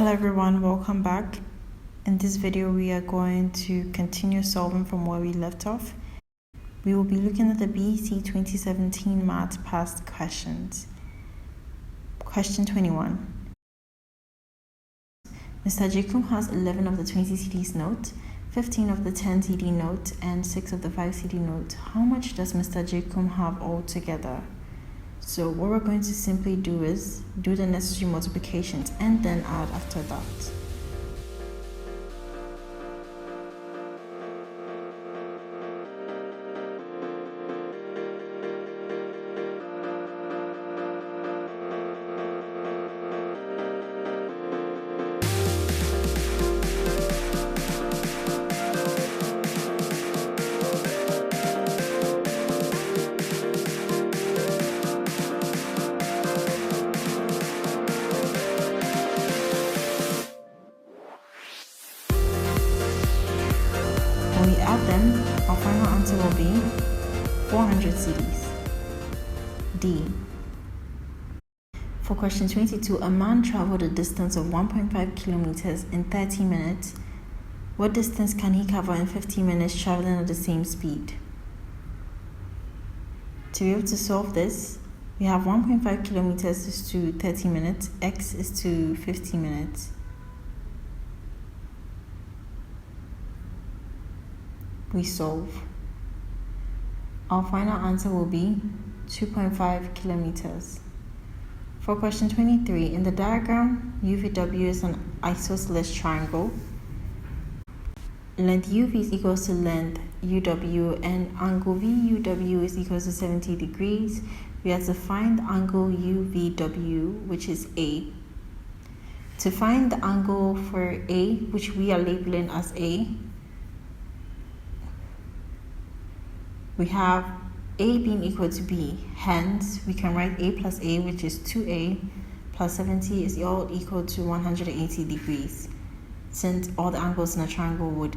Hello everyone, welcome back. In this video we are going to continue solving from where we left off. We will be looking at the BECE 2017 Math Past questions. Question 21. Mr. Jacob has 11 of the 20 CDs note, 15 of the 10 CD note, and 6 of the 5 CD note. How much does Mr. Jacob have altogether? So what we're going to simply do is do the necessary multiplications and then add after that. When we add them, our final answer will be 400 CDs. D. For question 22, a man traveled a distance of 1.5 kilometers in 30 minutes. What distance can he cover in 15 minutes traveling at the same speed? To be able to solve this, we have 1.5 kilometers is to 30 minutes, x is to 15 minutes. We solve. Our final answer will be 2.5 kilometers. For question 23, in the diagram, UVW is an isosceles triangle. Length UV is equals to length UW and angle VUW is equals to 70 degrees. We have to find angle UVW, which is A. To find the angle for A, which we are labeling as A, we have A being equal to B. Hence, we can write A plus A, which is 2A plus 70 is all equal to 180 degrees. Since all the angles in a triangle would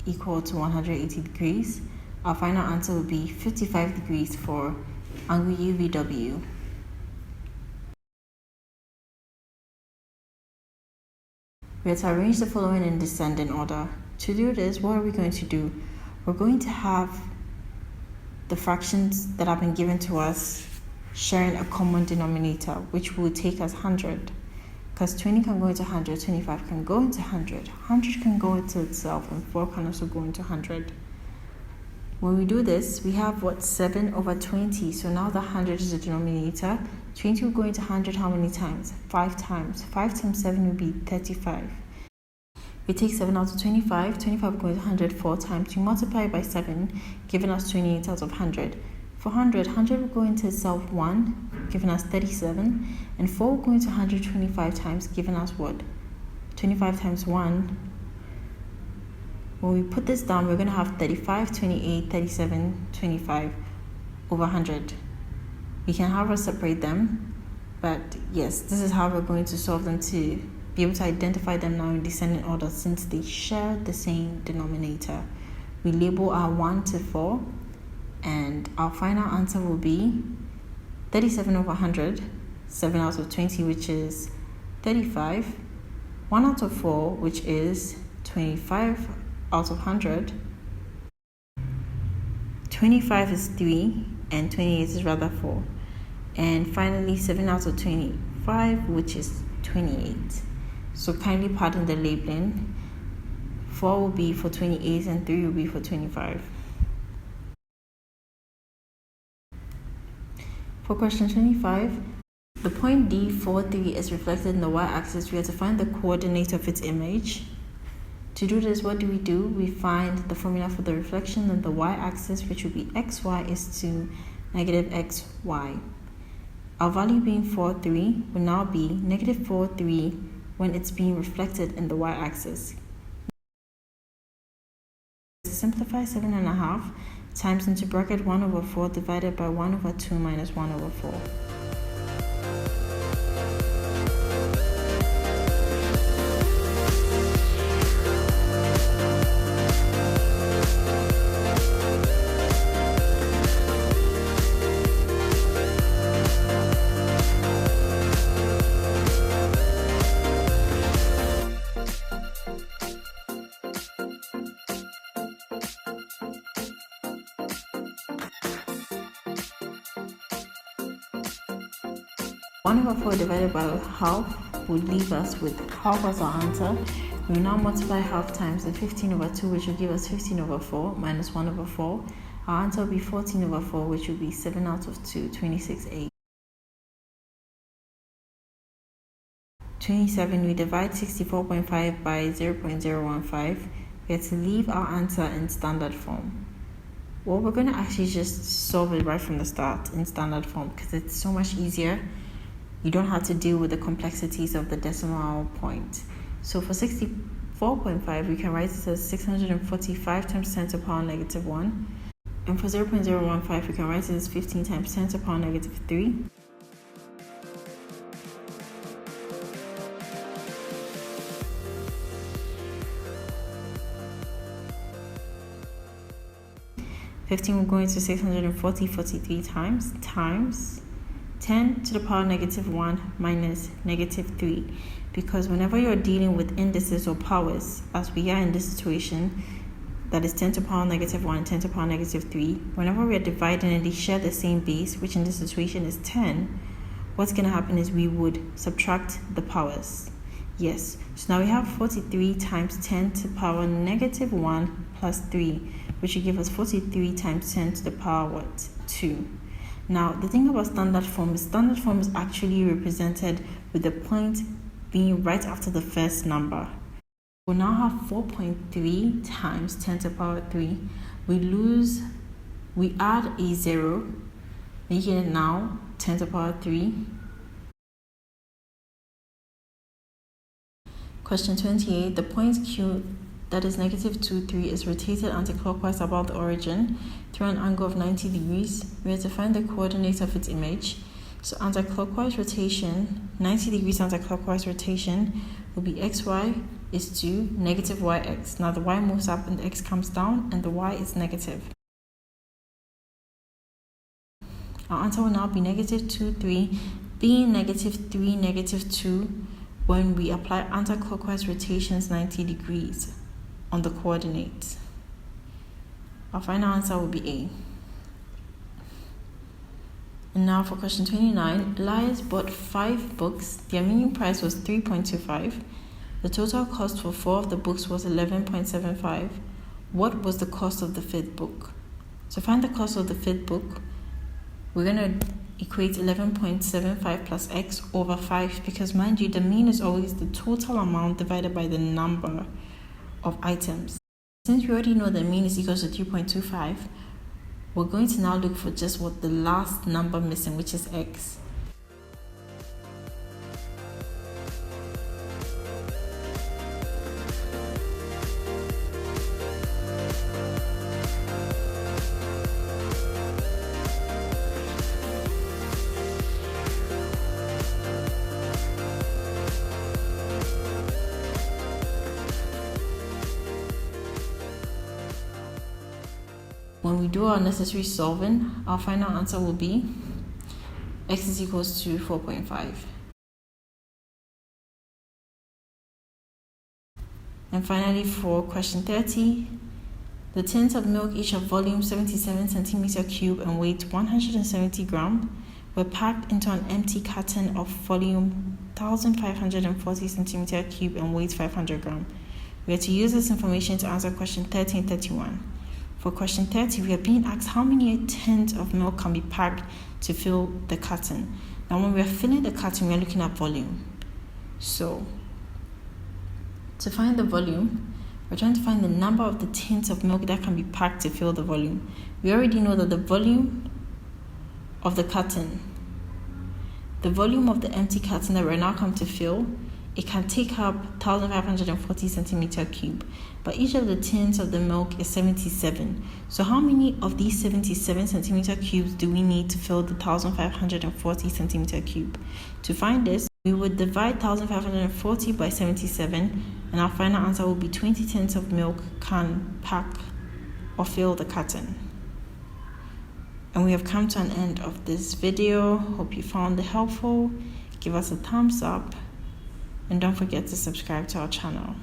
equal to 180 degrees, our final answer would be 55 degrees for angle UVW. We have to arrange the following in descending order. To do this, what are we going to do? We're going to have the fractions that have been given to us sharing a common denominator, which will take us 100. Because 20 can go into 100, 25 can go into 100, 100 can go into itself, and 4 can also go into 100. When we do this, we have 7 over 20. So now the 100 is the denominator. 20 will go into 100 how many times? 5 times. 5 times 7 will be 35. We take 7 out of 25. 25 goes 100 4 times. We multiply by 7, giving us 28 out of 100. For 100, 100 will go into itself 1, giving us 37. And 4 will go into 125 times, giving us what? 25 times 1. When we put this down, we're going to have 35, 28, 37, 25 over 100. We can however separate them. But yes, this is how we're going to solve them to be able to identify them now in descending order since they share the same denominator. We label our 1 to 4, and our final answer will be 37 over 100, 7 out of 20, which is 35, 1 out of 4, which is 25 out of 100, 25 is 3, and 28 is rather 4, and finally 7 out of 25, which is 28. So kindly pardon the labeling. 4 will be for 28 and 3 will be for 25. For question 25, the point D43 is reflected in the y-axis. We have to find the coordinate of its image. To do this, what do? We find the formula for the reflection on the y-axis, which will be xy is to negative xy. Our value being 43 will now be negative 43 when it's being reflected in the y-axis. To simplify 7.5 times into bracket 1 over 4 divided by 1 over 2 minus 1 over 4. 1/4 divided by half would leave us with half as our answer. We will now multiply half times the 15/2, which will give us 15/4 minus 1/4. Our answer will be 14/4, which will be 7 out of 2, 26/8. 27, we divide 64.5 by 0.015. We have to leave our answer in standard form. Well, we're going to actually just solve it right from the start in standard form because it's so much easier. You don't have to deal with the complexities of the decimal point. So for 64.5, we can write it as 645 times 10 to the power negative 1. And for 0.015, we can write it as 15 times 10 to the power negative 3. We're going to 643 times 10 to the power negative 1 minus negative 3. Because whenever you're dealing with indices or powers, as we are in this situation, that is 10 to the power negative 1, 10 to the power negative 3, whenever we are dividing and they share the same base, which in this situation is 10, what's going to happen is we would subtract the powers. Yes, so now we have 43 times 10 to the power negative 1 plus 3, which will give us 43 times 10 to the power 2. Now, the thing about standard form is actually represented with the point being right after the first number. We'll now have 4.3 times 10 to the power 3. We add a 0, making it now 10 to the power 3. Question 28, the point Q, that is negative 2, 3, is rotated anticlockwise about the origin through an angle of 90 degrees. We have to find the coordinates of its image. So anticlockwise rotation, 90 degrees anticlockwise rotation will be xy is to negative yx. Now the y moves up and the x comes down and the y is negative. Our answer will now be negative 2, 3, being negative 3, negative 2 when we apply anticlockwise rotations 90 degrees on the coordinates. Our final answer will be A. And now for question 29, Elias bought 5 books. Their meaning price was 3.25. The total cost for 4 of the books was 11.75. What was the cost of the 5th book? To find the cost of the 5th book, we're going to equate 11.75 plus x over 5 because, mind you, the mean is always the total amount divided by the number of items. Since we already know the mean is equal to 3.25, we're going to now look for just what the last number missing, which is x. When we do our necessary solving, our final answer will be x is equals to 4.5. And finally, for question 30, the tins of milk, each of volume 77 centimeter cube and weight 170 gram, were packed into an empty carton of volume 1540 centimeter cube and weight 500 gram. We are to use this information to answer question 30 and 31. For question 30, we are being asked how many tins of milk can be packed to fill the carton. Now, when we are filling the carton, we are looking at volume. So, to find the volume, we're trying to find the number of the tins of milk that can be packed to fill the volume. We already know that the volume of the carton, the volume of the empty carton that we're now come to fill, it can take up 1540 centimeter cube, but each of the tins of the milk is 77. So how many of these 77 centimeter cubes do we need to fill the 1540 centimeter cube? To find this, we would divide 1540 by 77, and our final answer will be 20 tins of milk can pack or fill the carton. And we have come to an end of this video. Hope you found it helpful. Give us a thumbs up. And don't forget to subscribe to our channel.